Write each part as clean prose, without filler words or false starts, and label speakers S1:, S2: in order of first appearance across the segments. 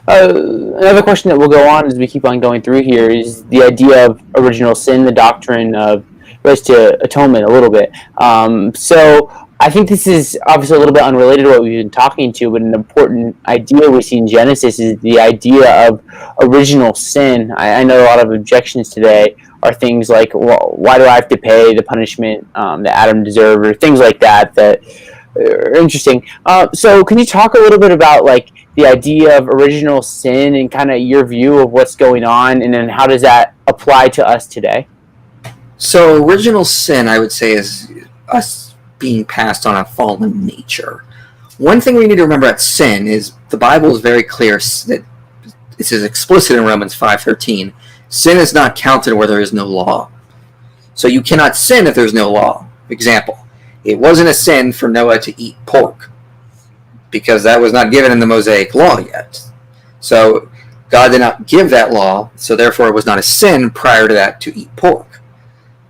S1: Another question that will go on as we keep on going through here is the idea of original sin, the doctrine of relates to atonement a little bit. So I think this is obviously a little bit unrelated to what we've been talking to, but an important idea we see in Genesis is the idea of original sin. I know a lot of objections today are things like, well, why do I have to pay the punishment that Adam deserved, or things like that that are interesting. So can you talk a little bit about like the idea of original sin and kind of your view of what's going on, and then how does that apply to us today?
S2: So original sin, I would say, is us being passed on a fallen nature. One thing we need to remember at sin is the Bible is very clear that this is explicit in Romans 5:13. Sin is not counted where there is no law. So you cannot sin if there's no law. Example, it wasn't a sin for Noah to eat pork because that was not given in the Mosaic law yet. So God did not give that law, so therefore it was not a sin prior to that to eat pork.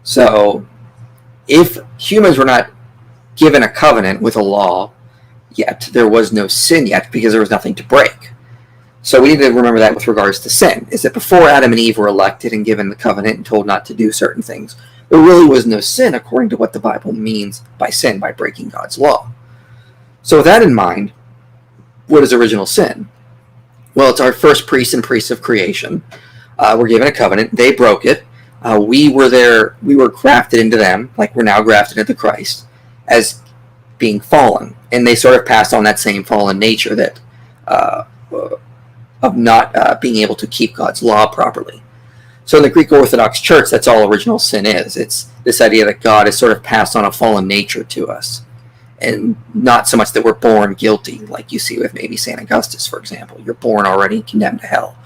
S2: So if humans were not given a covenant with a law yet, there was no sin yet because there was nothing to break. So we need to remember that with regards to sin, is that before Adam and Eve were elected and given the covenant and told not to do certain things, there really was no sin according to what the Bible means by sin, by breaking God's law. So with that in mind, what is original sin? Well, it's our first priests and priests of creation. We're given a covenant. They broke it. We were grafted into them, like we're now grafted into Christ, as being fallen. And they sort of passed on that same fallen nature that of not being able to keep God's law properly. So in the Greek Orthodox Church, that's all original sin is. It's this idea that God has sort of passed on a fallen nature to us, and not so much that we're born guilty, like you see with maybe St. Augustus, for example. You're born already condemned to hell.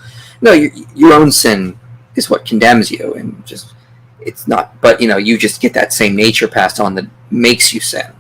S2: No, your own sin is what condemns you, and just it's not. But you just get that same nature passed on that makes you sin.